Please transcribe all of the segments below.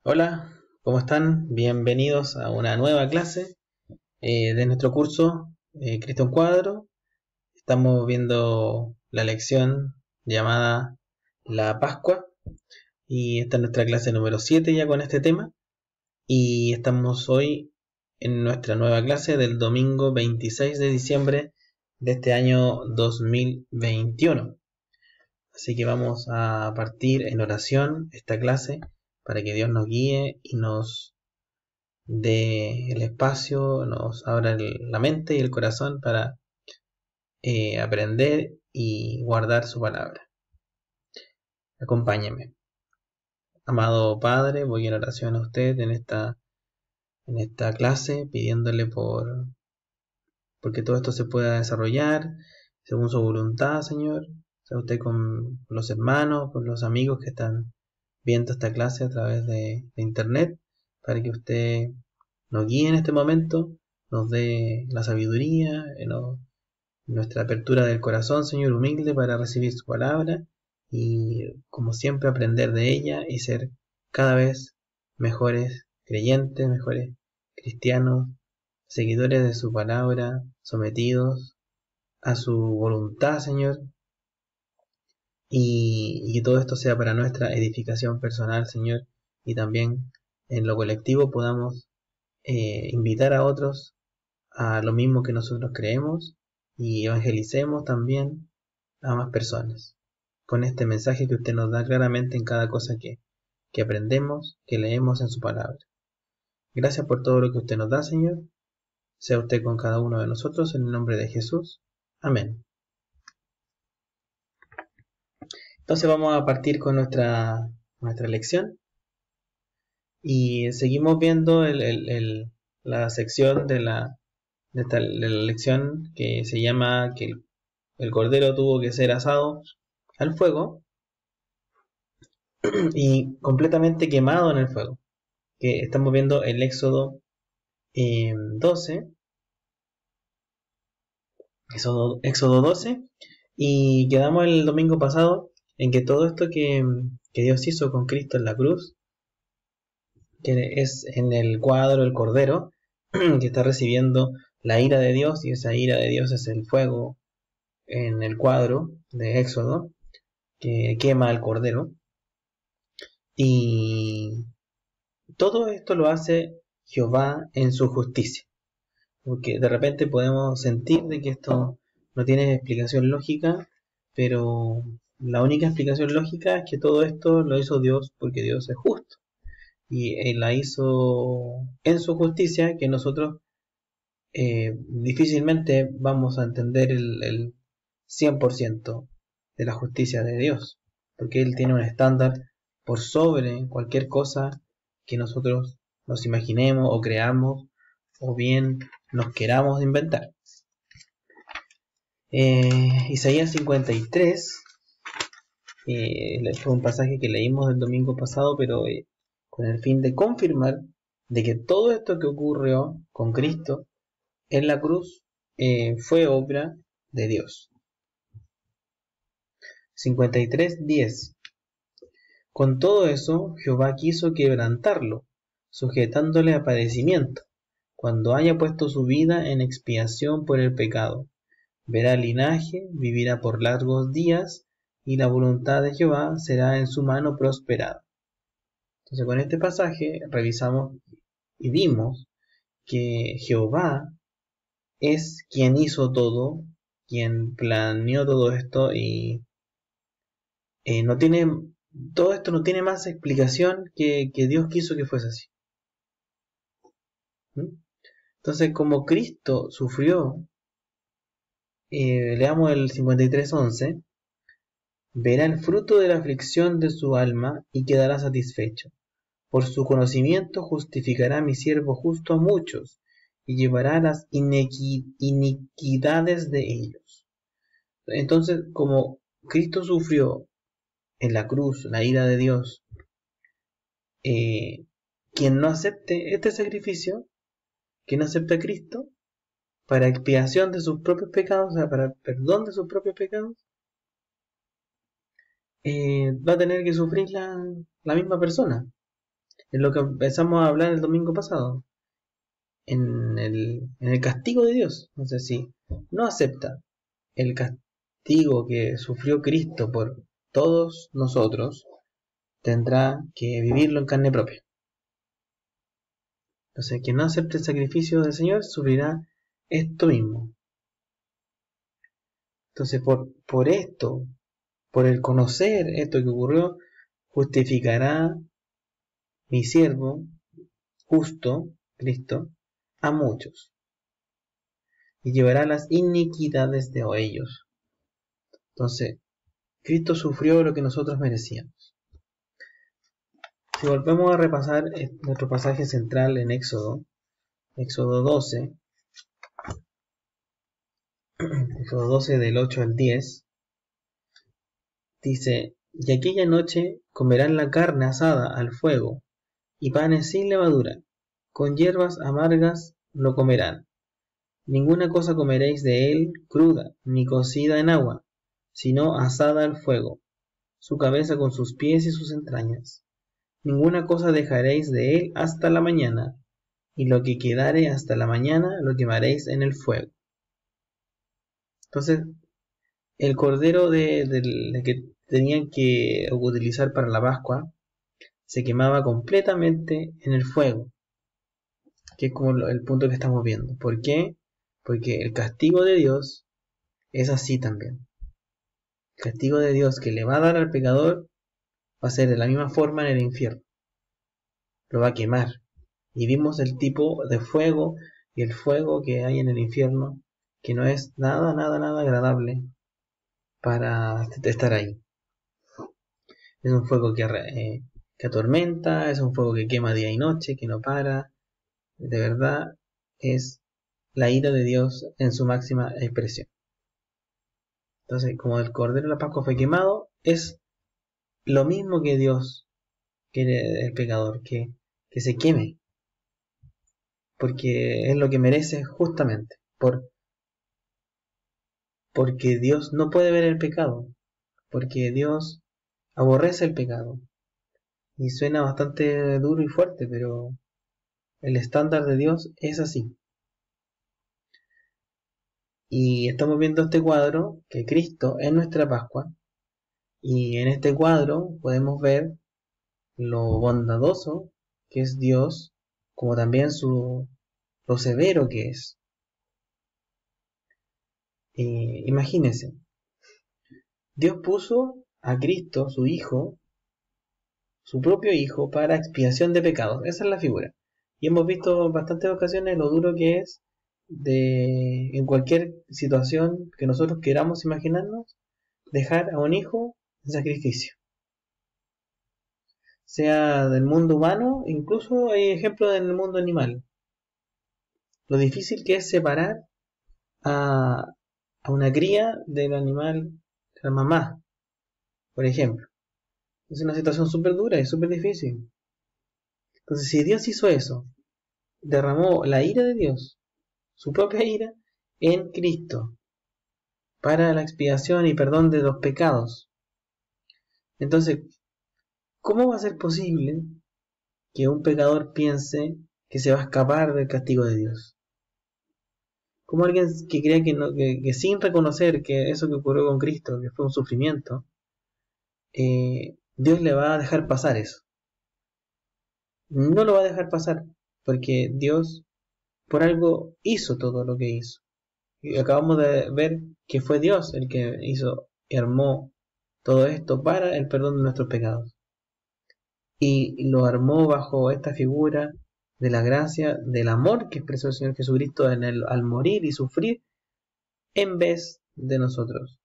Hola, ¿cómo están? Bienvenidos a una nueva clase de nuestro curso Cristo en Cuadro. Estamos viendo la lección llamada La Pascua y esta es nuestra clase número 7 ya con este tema y estamos hoy en nuestra nueva clase del domingo 26 de diciembre de este año 2021. Así que vamos a partir en oración esta clase para que Dios nos guíe y nos dé el espacio, nos abra la mente y el corazón para aprender y guardar su palabra. Acompáñeme. Amado Padre, voy en oración a usted en esta clase, pidiéndole porque todo esto se pueda desarrollar según su voluntad, Señor. Sea usted con los hermanos, con los amigos que están viendo esta clase a través de internet, para que usted nos guíe en este momento, nos dé la sabiduría, nuestra apertura del corazón, Señor, humilde para recibir su palabra y, como siempre, aprender de ella y ser cada vez mejores creyentes, mejores cristianos, seguidores de su palabra, sometidos a su voluntad, Señor, y que todo esto sea para nuestra edificación personal, Señor, y también en lo colectivo podamos invitar a otros a lo mismo que nosotros creemos y evangelicemos también a más personas con este mensaje que usted nos da claramente en cada cosa que aprendemos, que leemos en su palabra. Gracias por todo lo que usted nos da, Señor. Sea usted con cada uno de nosotros en el nombre de Jesús. Amén. Entonces vamos a partir con nuestra lección y seguimos viendo la sección de la lección que se llama que el cordero tuvo que ser asado al fuego y completamente quemado en el fuego. Que estamos viendo el Éxodo 12, Éxodo 12, y quedamos el domingo pasado en que todo esto que Dios hizo con Cristo en la cruz, que es en el cuadro el cordero, que está recibiendo la ira de Dios, y esa ira de Dios es el fuego en el cuadro de Éxodo, que quema al cordero, y todo esto lo hace Jehová en su justicia. Porque de repente podemos sentir de que esto no tiene explicación lógica, pero la única explicación lógica es que todo esto lo hizo Dios porque Dios es justo. Y Él la hizo en su justicia, que nosotros difícilmente vamos a entender el 100% de la justicia de Dios, porque Él tiene un estándar por sobre cualquier cosa que nosotros nos imaginemos o creamos o bien nos queramos inventar. Isaías 53 fue un pasaje que leímos el domingo pasado, pero con el fin de confirmar de que todo esto que ocurrió con Cristo en la cruz fue obra de Dios. 53:10. Con todo eso, Jehová quiso quebrantarlo, sujetándole a padecimiento, cuando haya puesto su vida en expiación por el pecado. Verá linaje, vivirá por largos días, y la voluntad de Jehová será en su mano prosperada. Entonces, con este pasaje revisamos y vimos que Jehová es quien hizo todo, quien planeó todo esto, y no tiene, todo esto no tiene más explicación que Dios quiso que fuese así. ¿Mm? Entonces, como Cristo sufrió, leamos el 53:11, verá el fruto de la aflicción de su alma y quedará satisfecho. Por su conocimiento justificará mi siervo justo a muchos y llevará las iniquidades de ellos. Entonces, como Cristo sufrió en la cruz la ira de Dios, quien no acepte este sacrificio, quien no acepte a Cristo, para expiación de sus propios pecados, o sea, para perdón de sus propios pecados, va a tener que sufrir la misma persona. Es lo que empezamos a hablar el domingo pasado, en el castigo de Dios. Entonces, si no acepta el castigo que sufrió Cristo por todos nosotros, tendrá que vivirlo en carne propia. Entonces, quien no acepte el sacrificio del Señor sufrirá esto mismo. Entonces, por esto, por el conocer esto que ocurrió, justificará mi siervo justo, Cristo, a muchos, y llevará las iniquidades de ellos. Entonces, Cristo sufrió lo que nosotros merecíamos. Si volvemos a repasar nuestro pasaje central en Éxodo 12, Éxodo 12 del 8 al 10, dice: y aquella noche comerán la carne asada al fuego, y panes sin levadura, con hierbas amargas lo comerán. Ninguna cosa comeréis de él cruda, ni cocida en agua, sino asada al fuego, su cabeza con sus pies y sus entrañas. Ninguna cosa dejaréis de él hasta la mañana, y lo que quedare hasta la mañana lo quemaréis en el fuego. Entonces, el cordero de que tenían que utilizar para la Pascua se quemaba completamente en el fuego, que es como el punto que estamos viendo. ¿Por qué? Porque el castigo de Dios es así también. El castigo de Dios que le va a dar al pecador va a ser de la misma forma en el infierno. Lo va a quemar. Y vimos el tipo de fuego y el fuego que hay en el infierno, que no es nada, nada, nada agradable para estar ahí. Es un fuego que atormenta, es un fuego que quema día y noche, que no para. De verdad es la ira de Dios en su máxima expresión. Entonces, como el cordero de la Pascua fue quemado, es lo mismo que Dios quiere del pecador, que se queme, porque es lo que merece justamente, porque Dios no puede ver el pecado, porque Dios aborrece el pecado. Y suena bastante duro y fuerte, pero el estándar de Dios es así. Y estamos viendo este cuadro, que Cristo es nuestra Pascua, y en este cuadro podemos ver lo bondadoso que es Dios, como también lo severo que es. Imagínense, Dios puso a Cristo, su Hijo, su propio Hijo, para expiación de pecados. Esa es la figura. Y hemos visto en bastantes ocasiones lo duro que es en cualquier situación que nosotros queramos imaginarnos, dejar a un hijo en sacrificio. Sea del mundo humano, incluso hay ejemplos en el mundo animal. Lo difícil que es separar a una cría del animal, de la mamá, por ejemplo. Es una situación súper dura y súper difícil. Entonces, si Dios hizo eso, derramó la ira de Dios, su propia ira, en Cristo, para la expiación y perdón de los pecados. Entonces, ¿cómo va a ser posible que un pecador piense que se va a escapar del castigo de Dios? Como alguien que crea que sin reconocer que eso que ocurrió con Cristo, que fue un sufrimiento, Dios le va a dejar pasar eso. No lo va a dejar pasar, porque Dios por algo hizo todo lo que hizo. Y acabamos de ver que fue Dios el que hizo y armó todo esto para el perdón de nuestros pecados. Y lo armó bajo esta figura de la gracia, del amor que expresó el Señor Jesucristo al morir y sufrir en vez de nosotros.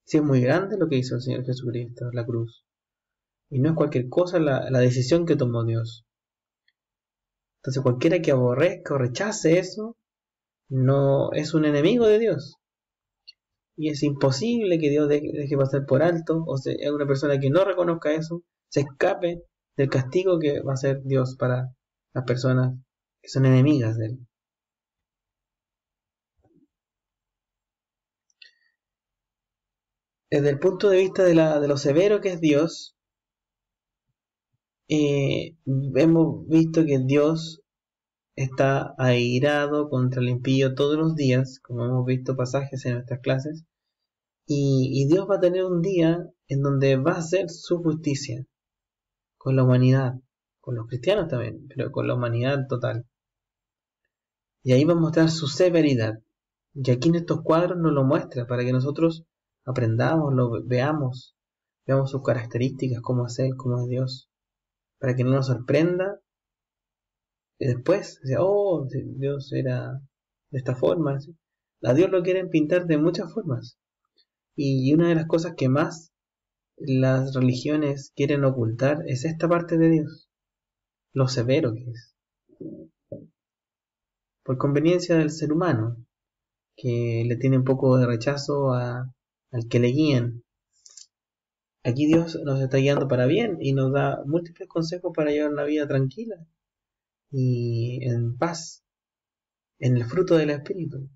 Sí, es muy grande lo que hizo el Señor Jesucristo en la cruz. Y no es cualquier cosa la decisión que tomó Dios. Entonces cualquiera que aborrezca o rechace eso, no es un enemigo de Dios. Y es imposible que Dios deje pasar por alto, o sea, es una persona que no reconozca eso, se escape del castigo que va a hacer Dios para las personas que son enemigas de Él. Desde el punto de vista de lo severo que es Dios, hemos visto que Dios está airado contra el impío todos los días, como hemos visto pasajes en nuestras clases, y Dios va a tener un día en donde va a hacer su justicia con la humanidad, con los cristianos también, pero con la humanidad total. Y ahí va a mostrar su severidad. Y aquí en estos cuadros nos lo muestra para que nosotros aprendamos, lo veamos, veamos sus características, cómo es Él, cómo es Dios, para que no nos sorprenda y después, oh, Dios era de esta forma. ¿Sí? A Dios lo quieren pintar de muchas formas. Y una de las cosas que más las religiones quieren ocultar es esta parte de Dios, lo severo que es, por conveniencia del ser humano, que le tiene un poco de rechazo al que le guíen. Aquí Dios nos está guiando para bien y nos da múltiples consejos para llevar una vida tranquila y en paz, en el fruto del Espíritu.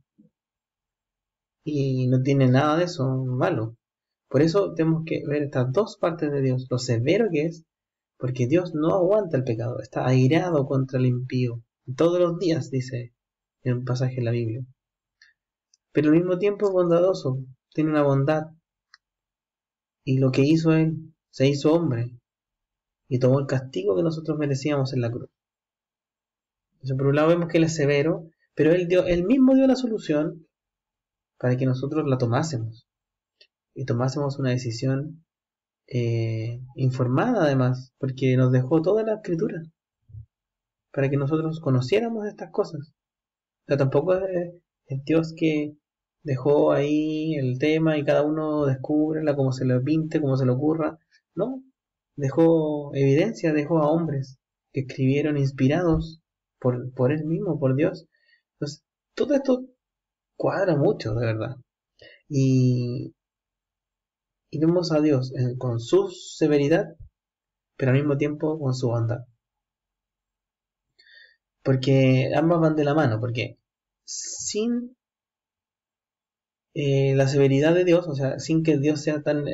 Y no tiene nada de eso malo. Por eso tenemos que ver estas dos partes de Dios, lo severo que es, porque Dios no aguanta el pecado, está airado contra el impío. Todos los días, dice en un pasaje en la Biblia. Pero al mismo tiempo es bondadoso, tiene una bondad. Y lo que hizo Él, se hizo hombre y tomó el castigo que nosotros merecíamos en la cruz. Entonces, por un lado vemos que Él es severo, pero Él mismo dio la solución para que nosotros la tomásemos. Y tomásemos una decisión informada además, porque nos dejó toda la escritura para que nosotros conociéramos estas cosas. O sea, tampoco es Dios que dejó ahí el tema y cada uno descúbrela como se le pinte, como se le ocurra. No, dejó evidencia, dejó a hombres que escribieron inspirados por él mismo, por Dios. Entonces, todo esto cuadra mucho, de verdad. Y, y vemos a Dios con su severidad, pero al mismo tiempo con su bondad. Porque ambas van de la mano, porque sin la severidad de Dios, o sea, sin que Dios sea tan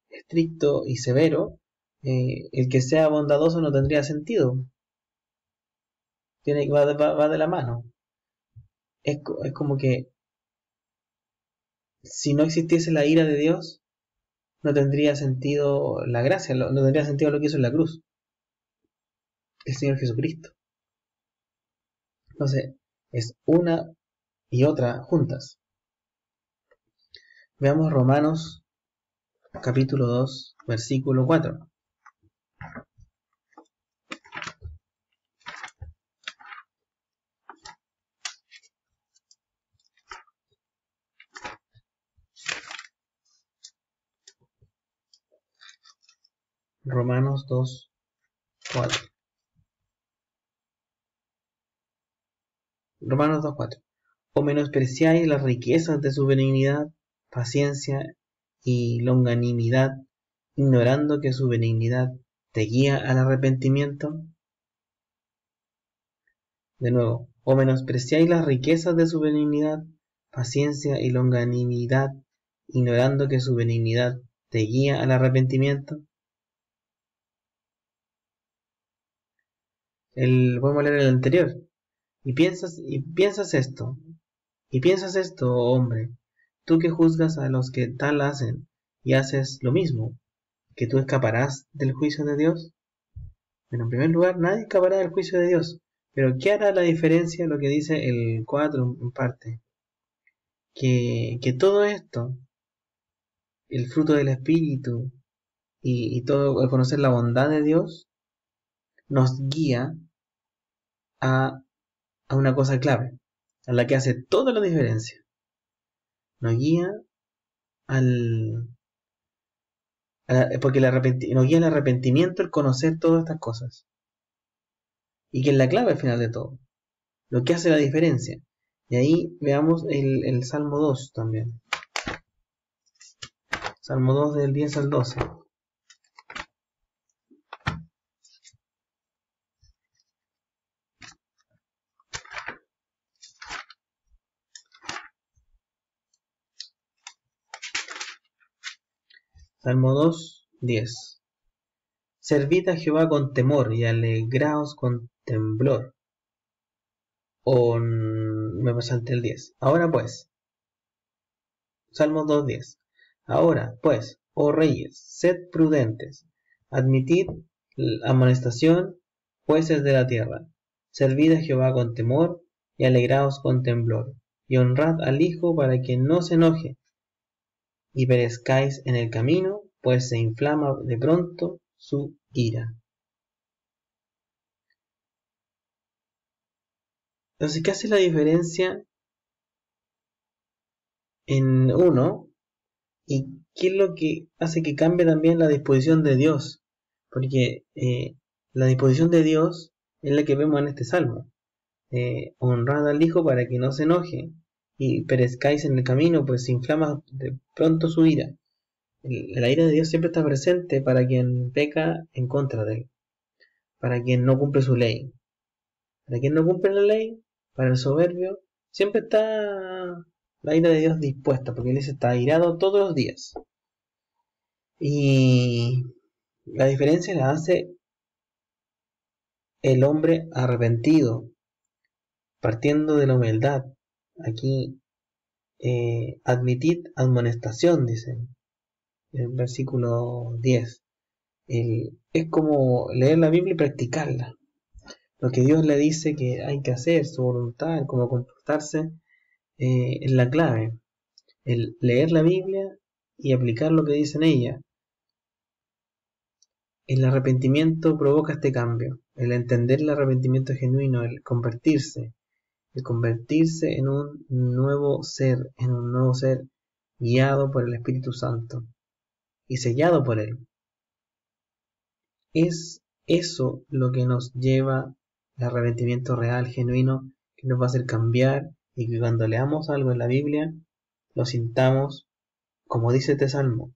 estricto y severo, el que sea bondadoso no tendría sentido. Va de la mano. Es como que si no existiese la ira de Dios, no tendría sentido la gracia, no tendría sentido lo que hizo en la cruz, el Señor Jesucristo. Entonces, es una y otra juntas. Veamos Romanos capítulo 2, versículo 4. Romanos 2, 4. Romanos 2, 4. O menospreciáis las riquezas de su benignidad, paciencia y longanimidad, ignorando que su benignidad te guía al arrepentimiento. De nuevo, o menospreciáis las riquezas de su benignidad, paciencia y longanimidad, ignorando que su benignidad te guía al arrepentimiento. Podemos leer el anterior. Y piensas esto, oh hombre, tú que juzgas a los que tal hacen, y haces lo mismo, ¿que tú escaparás del juicio de Dios? Bueno, en primer lugar, nadie escapará del juicio de Dios. Pero ¿qué hará la diferencia lo que dice el 4 en parte? Que todo esto, el fruto del Espíritu y todo el conocer la bondad de Dios, nos guía a, a una cosa clave, a la que hace toda la diferencia. Nos guía al, porque nos guía al arrepentimiento el conocer todas estas cosas. Y que es la clave al final de todo. Lo que hace la diferencia. Y ahí veamos el Salmo 2 también. Salmo 2 del 10 al 12. Salmo 2, 10. servid a Jehová con temor y alegraos con temblor. Me salté el 10. Ahora pues, Salmos 2:10. Ahora pues, oh reyes, sed prudentes, admitid amonestación, jueces de la tierra. Servid a Jehová con temor y alegraos con temblor, y honrad al Hijo para que no se enoje y perezcáis en el camino, pues se inflama de pronto su ira. Entonces, ¿qué hace la diferencia en uno? ¿Y qué es lo que hace que cambie también la disposición de Dios? Porque la disposición de Dios es la que vemos en este salmo. Honrad al Hijo para que no se enoje y perezcáis en el camino, pues se inflama de pronto su ira. La ira de Dios siempre está presente para quien peca en contra de él, para quien no cumple su ley. Para quien no cumple la ley, para el soberbio, siempre está la ira de Dios dispuesta, porque él está airado todos los días. Y la diferencia la hace el hombre arrepentido, partiendo de la humildad. Aquí, admitid amonestación, dice en el versículo 10. Es como leer la Biblia y practicarla. Lo que Dios le dice que hay que hacer, su voluntad, cómo comportarse, es la clave. El leer la Biblia y aplicar lo que dice en ella. El arrepentimiento provoca este cambio. El entender el arrepentimiento genuino, el convertirse en un nuevo ser, guiado por el Espíritu Santo y sellado por él. Es eso lo que nos lleva al arrepentimiento real, genuino, que nos va a hacer cambiar y que cuando leamos algo en la Biblia lo sintamos, como dice este salmo,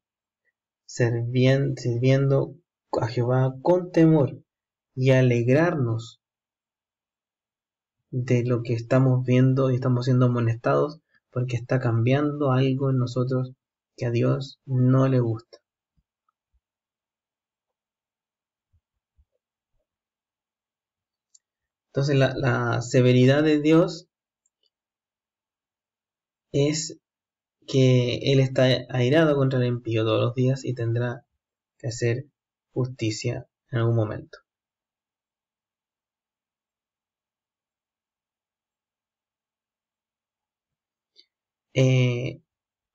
sirviendo a Jehová con temor y alegrarnos de lo que estamos viendo y estamos siendo amonestados porque está cambiando algo en nosotros que a Dios no le gusta. Entonces la severidad de Dios es que Él está airado contra el impío todos los días y tendrá que hacer justicia en algún momento.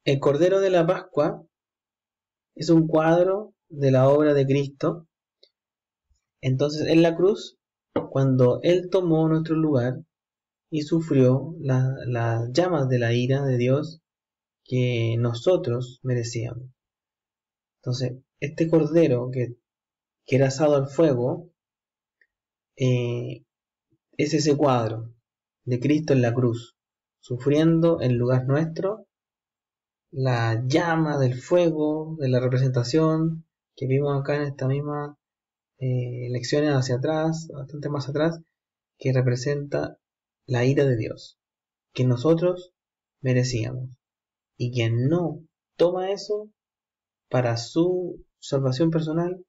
El Cordero de la Pascua es un cuadro de la obra de Cristo. Entonces en la cruz, cuando Él tomó nuestro lugar y sufrió las llamas de la ira de Dios que nosotros merecíamos. Entonces, este Cordero que era asado al fuego, es ese cuadro de Cristo en la cruz, sufriendo en lugar nuestro la llama del fuego, de la representación que vimos acá en esta misma lecciones hacia atrás, bastante más atrás, que representa la ira de Dios, que nosotros merecíamos. Y quien no toma eso para su salvación personal,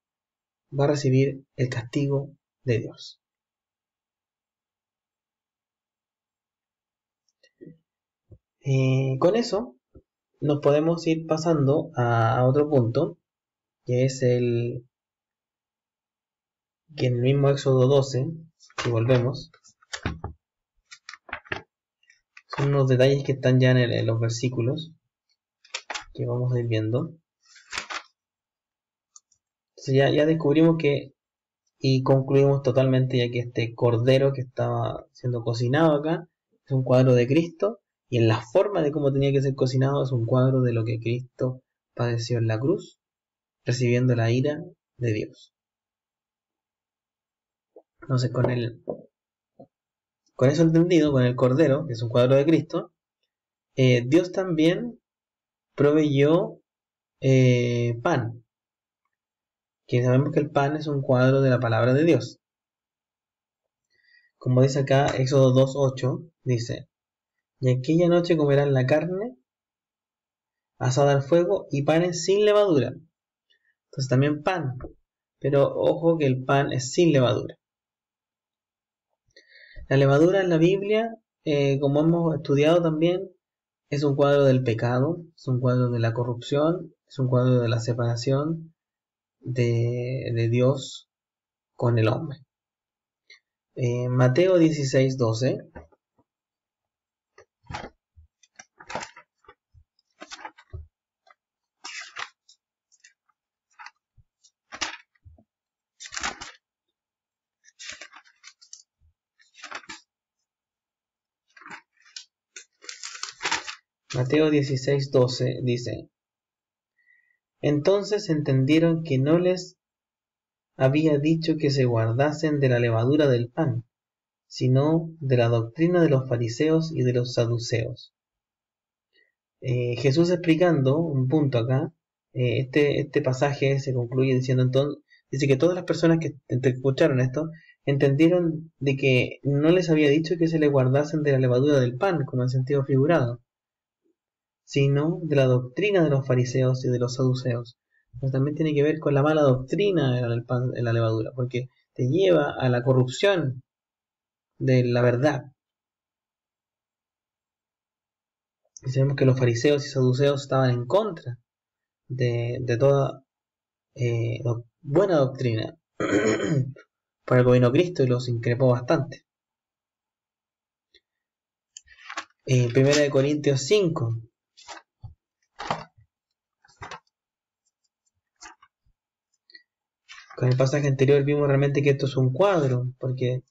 va a recibir el castigo de Dios. Con eso nos podemos ir pasando a otro punto, que es que en el mismo Éxodo 12, si volvemos, son unos detalles que están ya en los versículos que vamos a ir viendo. Entonces ya descubrimos y concluimos totalmente ya que este cordero que estaba siendo cocinado acá es un cuadro de Cristo, y en la forma de cómo tenía que ser cocinado es un cuadro de lo que Cristo padeció en la cruz, recibiendo la ira de Dios. Entonces con eso entendido, con el cordero, que es un cuadro de Cristo, Dios también proveyó pan, que sabemos que el pan es un cuadro de la palabra de Dios. Como dice acá Éxodo 2:8, dice: y aquella noche comerán la carne asada al fuego y panes sin levadura. Entonces también pan, pero ojo que el pan es sin levadura. La levadura en la Biblia, como hemos estudiado también, es un cuadro del pecado, es un cuadro de la corrupción, es un cuadro de la separación de Dios con el hombre. Mateo 16:12. Mateo 16:12 dice: Entonces entendieron que no les había dicho que se guardasen de la levadura del pan, sino de la doctrina de los fariseos y de los saduceos. Jesús explicando un punto acá, este pasaje se concluye diciendo entonces, dice que todas las personas que escucharon esto entendieron de que no les había dicho que se le guardasen de la levadura del pan, como en sentido figurado, sino de la doctrina de los fariseos y de los saduceos. Pero también tiene que ver con la mala doctrina en la levadura, porque te lleva a la corrupción de la verdad. Y sabemos que los fariseos y saduceos estaban en contra de toda buena doctrina. Por algo vino Cristo y los increpó bastante. Primera de Corintios 5. Con el pasaje anterior vimos realmente que esto es un cuadro, porque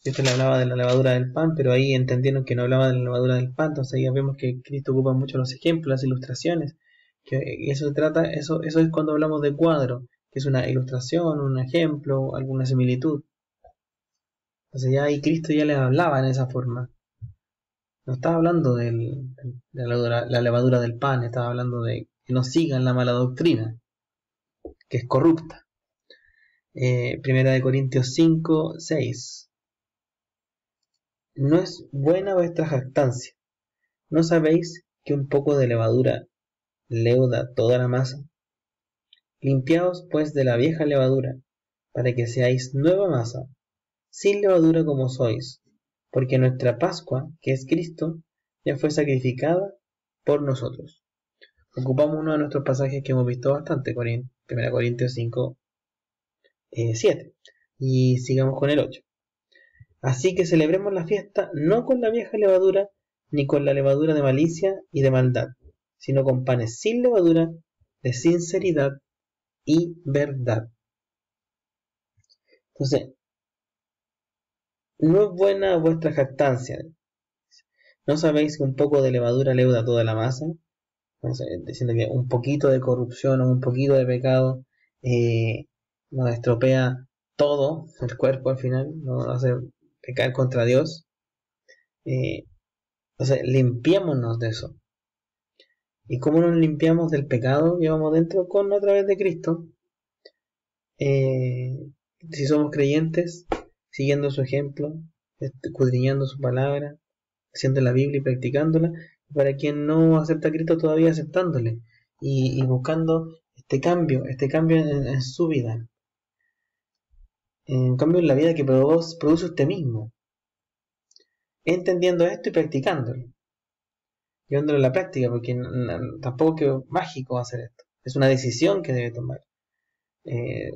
esto le hablaba de la levadura del pan, pero ahí entendieron que no hablaba de la levadura del pan, entonces ya vemos que Cristo ocupa mucho los ejemplos, las ilustraciones, que eso se trata, eso es cuando hablamos de cuadro, que es una ilustración, un ejemplo, alguna similitud. Entonces ya ahí Cristo ya les hablaba en esa forma. No estaba hablando de la levadura del pan, estaba hablando de que no sigan la mala doctrina, que es corrupta. Primera de Corintios 5:6. No es buena vuestra jactancia. ¿No sabéis que un poco de levadura leuda toda la masa? Limpiaos pues de la vieja levadura, para que seáis nueva masa, sin levadura como sois, porque nuestra Pascua, que es Cristo, ya fue sacrificada por nosotros. Ocupamos uno de nuestros pasajes que hemos visto bastante, 1 Corintios 5:7. Y sigamos con el 8. Así que celebremos la fiesta no con la vieja levadura, ni con la levadura de malicia y de maldad, sino con panes sin levadura, de sinceridad y verdad. Entonces, no es buena vuestra jactancia. ¿No sabéis que un poco de levadura leuda toda la masa? Entonces, diciendo que un poquito de corrupción o un poquito de pecado nos estropea todo el cuerpo al final, nos hace pecar contra Dios. Entonces, limpiémonos de eso. ¿Y cómo nos limpiamos del pecado? Llevamos dentro con a través de Cristo. Si somos creyentes, siguiendo su ejemplo, escudriñando su palabra, haciendo la Biblia y practicándola. Para quien no acepta a Cristo, todavía aceptándole y buscando este cambio en su vida. En cambio en la vida que produce usted mismo. Entendiendo esto y practicándolo. Llevándolo a la práctica, porque tampoco es mágico hacer esto. Es una decisión que debe tomar.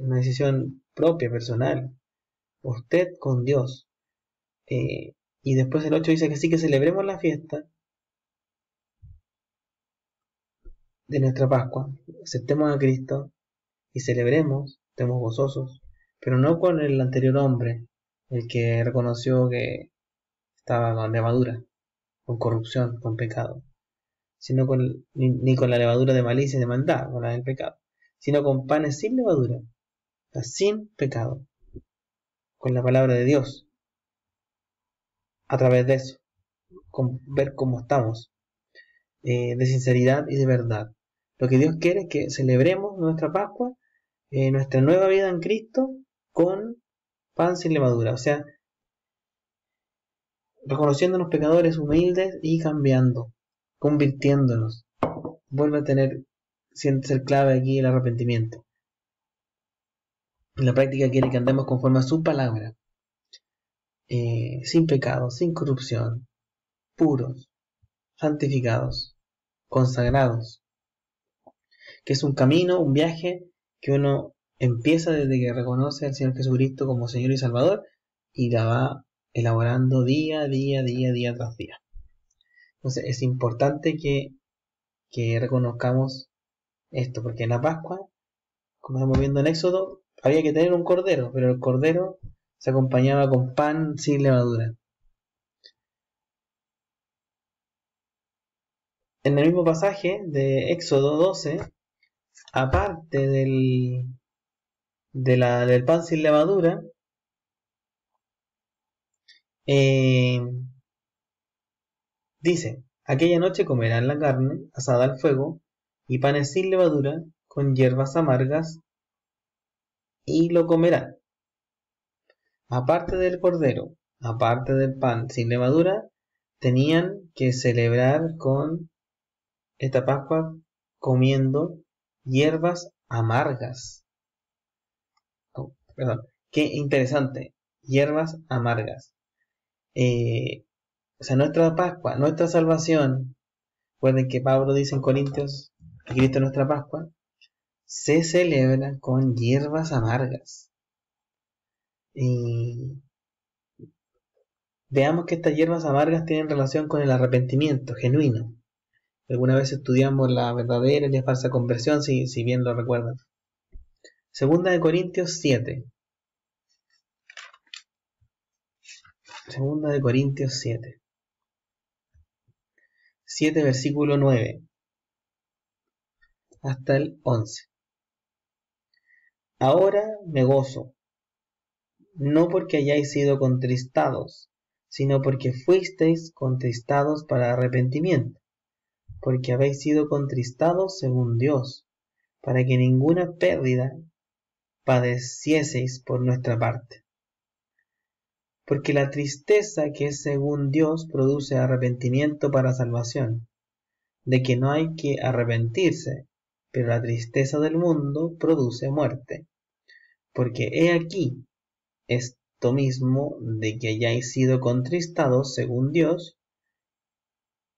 Una decisión propia, personal. Usted con Dios. Y después el 8 dice que sí, que celebremos la fiesta de nuestra Pascua. Aceptemos a Cristo y celebremos, estemos gozosos. Pero no con el anterior hombre, el que reconoció que estaba con levadura, con corrupción, con pecado. Sino ni con la levadura de malicia y de maldad, con la del pecado. Sino con panes sin levadura, sin pecado. Con la palabra de Dios. A través de eso. Con ver cómo estamos. De sinceridad y de verdad. Lo que Dios quiere es que celebremos nuestra Pascua, nuestra nueva vida en Cristo, con pan sin levadura. O sea, reconociéndonos pecadores humildes y cambiando, convirtiéndonos. Vuelve a ser clave aquí el arrepentimiento. En la práctica quiere que andemos conforme a su palabra, sin pecado, sin corrupción, puros, santificados, consagrados, que es un camino, un viaje que uno empieza desde que reconoce al Señor Jesucristo como Señor y Salvador y la va elaborando día tras día. Entonces es importante que reconozcamos esto, porque en la Pascua, como estamos viendo en Éxodo, había que tener un cordero, pero el cordero se acompañaba con pan sin levadura. En el mismo pasaje de Éxodo 12, aparte del pan sin levadura, dice: aquella noche comerán la carne asada al fuego y panes sin levadura con hierbas amargas, y lo comerán. Aparte del cordero, aparte del pan sin levadura, tenían que celebrar con esta Pascua comiendo hierbas amargas. Oh, perdón, qué interesante, hierbas amargas. O sea, nuestra Pascua, nuestra salvación, recuerden que Pablo dice en Corintios que Cristo es nuestra Pascua, se celebra con hierbas amargas. Y veamos que estas hierbas amargas tienen relación con el arrepentimiento genuino. Alguna vez estudiamos la verdadera y la falsa conversión, si bien lo recuerdan. Segunda de Corintios 7. Segunda de Corintios 7. 7 versículo 9 hasta el 11. Ahora me gozo, no porque hayáis sido contristados, sino porque fuisteis contristados para arrepentimiento, porque habéis sido contristados según Dios, para que ninguna pérdida padecieseis por nuestra parte. Porque la tristeza que es según Dios produce arrepentimiento para salvación, de que no hay que arrepentirse, pero la tristeza del mundo produce muerte. Porque he aquí esto mismo de que hayáis sido contristados según Dios,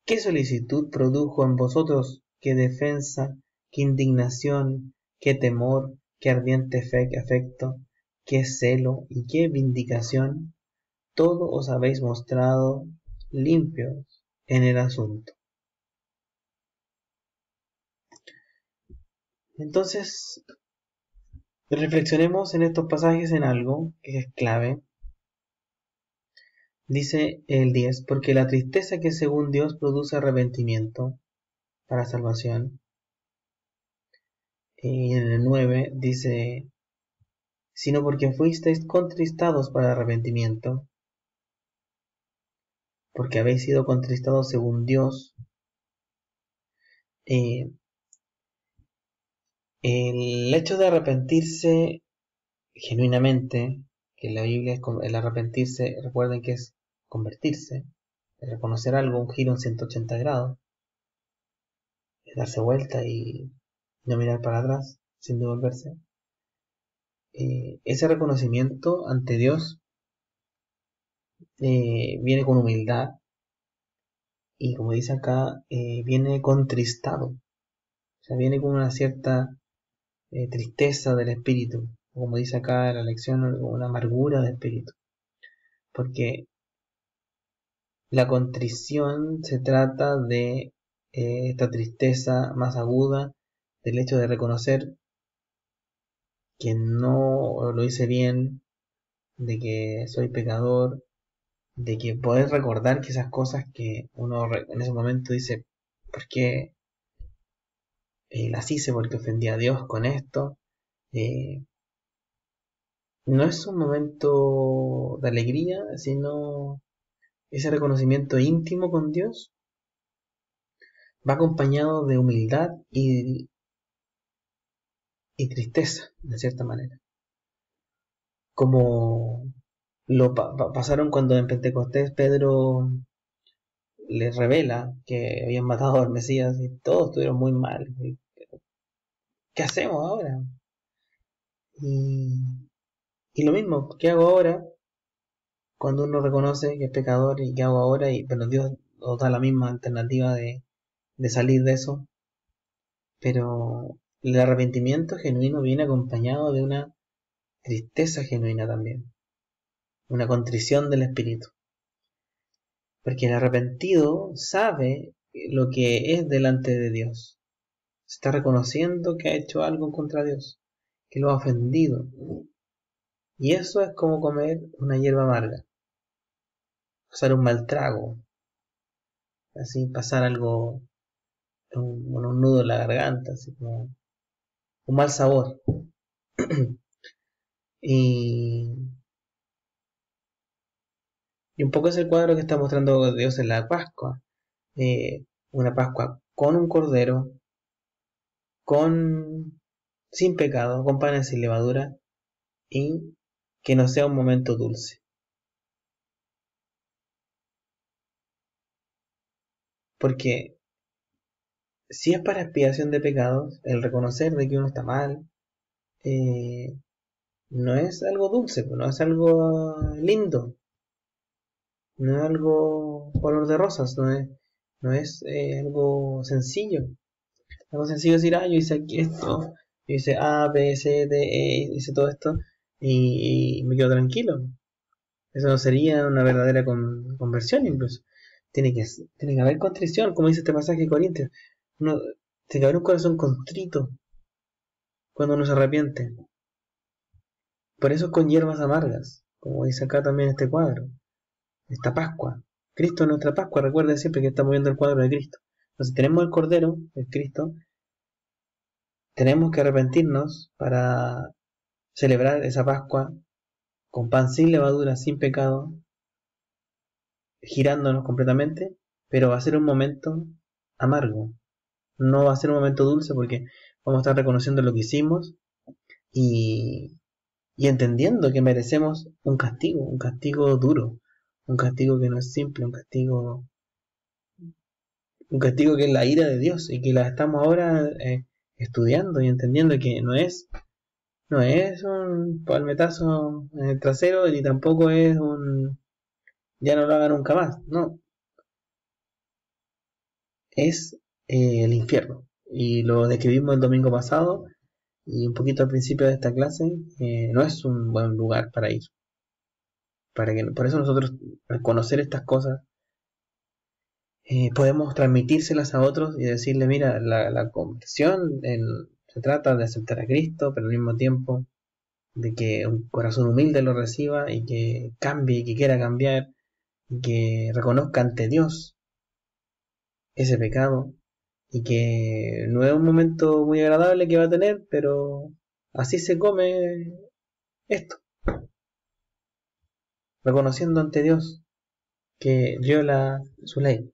¿qué solicitud produjo en vosotros? ¿Qué defensa? ¿Qué indignación? ¿Qué temor? ¿Qué ardiente afecto? ¿Qué celo? ¿Y qué vindicación? Todo os habéis mostrado limpios en el asunto. Entonces, reflexionemos en estos pasajes en algo que es clave. Dice el 10, porque la tristeza que según Dios produce arrepentimiento para salvación. Y en el 9 dice, sino porque fuisteis contristados para arrepentimiento, porque habéis sido contristados según Dios. El hecho de arrepentirse genuinamente, que en la Biblia es el arrepentirse, recuerden que es convertirse, es reconocer algo, un giro en 180 grados, es darse vuelta y no mirar para atrás sin devolverse. Ese reconocimiento ante Dios viene con humildad y, como dice acá, viene contristado, o sea, viene con una cierta tristeza del espíritu, o como dice acá en la lección, una amargura de espíritu, porque la contrición se trata de esta tristeza más aguda, del hecho de reconocer que no lo hice bien, de que soy pecador, de que poder recordar que esas cosas que uno en ese momento dice, ¿por qué las hice? Porque ofendí a Dios con esto. No es un momento de alegría, sino ese reconocimiento íntimo con Dios va acompañado de humildad y tristeza, de cierta manera. Como lo pasaron cuando en Pentecostés Pedro les revela que habían matado al Mesías y todos estuvieron muy mal. ¿Qué hacemos ahora? Y Y lo mismo, ¿qué hago ahora? Cuando uno reconoce que es pecador y qué hago ahora, pero Dios nos da la misma alternativa de salir de eso. Pero el arrepentimiento genuino viene acompañado de una tristeza genuina también, una contrición del espíritu. Porque el arrepentido sabe lo que es delante de Dios. Se está reconociendo que ha hecho algo contra Dios, que lo ha ofendido. Y eso es como comer una hierba amarga, pasar un mal trago, así pasar algo, un nudo en la garganta, así como un mal sabor. y, y un poco es el cuadro que está mostrando Dios en la Pascua. Una Pascua con un cordero, con sin pecado, con panes sin levadura, y que no sea un momento dulce. Porque si es para expiación de pecados, el reconocer de que uno está mal, eh, no es algo dulce, no es algo lindo, no es algo color de rosas, no es algo sencillo. Algo sencillo es decir, yo hice aquí esto, yo hice A, B, C, D, E, hice todo esto y me quedo tranquilo. Eso no sería una verdadera conversión incluso. Tiene que haber contrición, como dice este pasaje de Corintios. Uno, tiene que haber un corazón contrito cuando uno se arrepiente. Por eso con hierbas amargas, como dice acá también este cuadro, esta Pascua. Cristo es nuestra Pascua, recuerden siempre que estamos viendo el cuadro de Cristo. Entonces tenemos el Cordero, el Cristo, tenemos que arrepentirnos para celebrar esa Pascua con pan sin levadura, sin pecado, girándonos completamente, pero va a ser un momento amargo, no va a ser un momento dulce porque vamos a estar reconociendo lo que hicimos y, y entendiendo que merecemos un castigo duro, un castigo que no es simple, un castigo que es la ira de Dios y que la estamos ahora estudiando y entendiendo que no es un palmetazo en el trasero ni tampoco es un ya no lo haga nunca más, no, es el infierno. Y lo describimos el domingo pasado y un poquito al principio de esta clase, no es un buen lugar para ir. Por eso nosotros, al conocer estas cosas, podemos transmitírselas a otros y decirle, mira, la conversión se trata de aceptar a Cristo, pero al mismo tiempo de que un corazón humilde lo reciba y que cambie y que quiera cambiar y que reconozca ante Dios ese pecado y que no es un momento muy agradable que va a tener, pero así se come esto, reconociendo ante Dios que viola su ley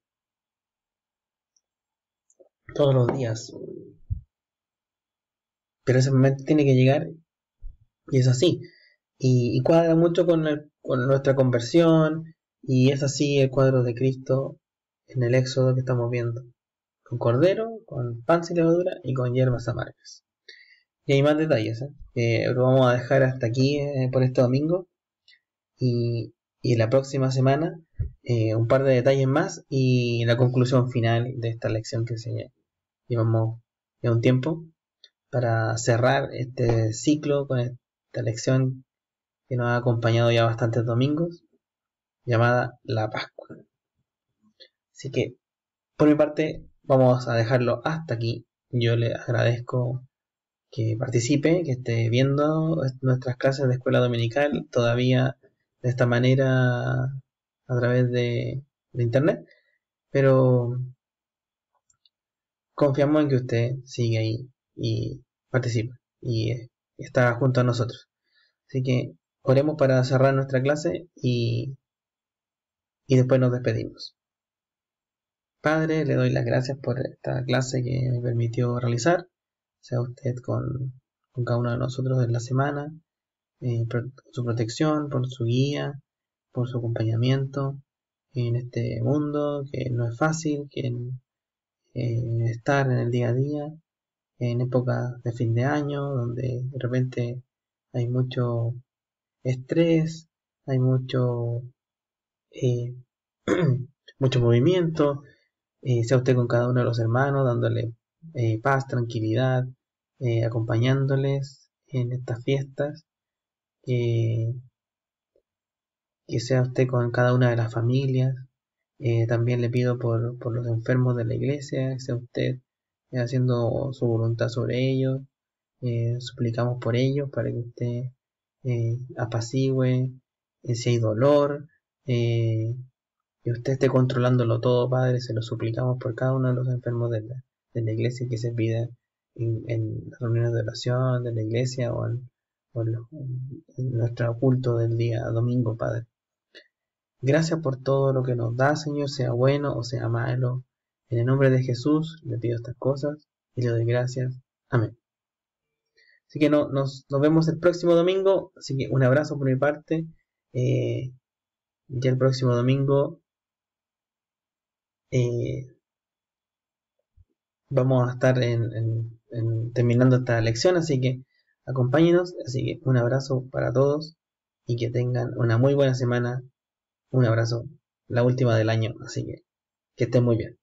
todos los días. Pero ese momento tiene que llegar y es así. Y cuadra mucho con nuestra conversión y es así el cuadro de Cristo en el Éxodo que estamos viendo. Con cordero, con pan sin levadura y con hierbas amargas. Y hay más detalles, lo vamos a dejar hasta aquí por este domingo. Y la próxima semana un par de detalles más y la conclusión final de esta lección que llevamos ya un tiempo para cerrar este ciclo con esta lección que nos ha acompañado ya bastantes domingos llamada la Pascua. Así que por mi parte vamos a dejarlo hasta aquí. Yo le agradezco que participe, que esté viendo nuestras clases de escuela dominical todavía de esta manera a través de internet, pero confiamos en que usted sigue ahí y participa y está junto a nosotros. Así que oremos para cerrar nuestra clase y después nos despedimos. Padre, le doy las gracias por esta clase que me permitió realizar. Sea usted con cada uno de nosotros en la semana, por su protección, por su guía, por su acompañamiento en este mundo que no es fácil, que estar en el día a día, en épocas de fin de año, donde de repente hay mucho estrés, hay mucho, eh, mucho movimiento. Sea usted con cada uno de los hermanos, dándole paz, tranquilidad, acompañándoles en estas fiestas. Que, que sea usted con cada una de las familias. También le pido por los enfermos de la iglesia, que sea usted haciendo su voluntad sobre ellos. Suplicamos por ellos para que usted apacigüe si hay dolor, que usted esté controlándolo todo, Padre. Se lo suplicamos por cada uno de los enfermos de la iglesia que se pide en las reuniones de oración de la iglesia o en nuestro culto del día domingo, Padre. Gracias por todo lo que nos da, Señor, sea bueno o sea malo. En el nombre de Jesús le pido estas cosas y le doy gracias. Amén. Así que nos vemos el próximo domingo. Así que un abrazo por mi parte. Ya el próximo domingo eh, vamos a estar terminando esta lección. Así que acompáñenos. Así que un abrazo para todos y que tengan una muy buena semana. Un abrazo, la última del año. Así que estén muy bien.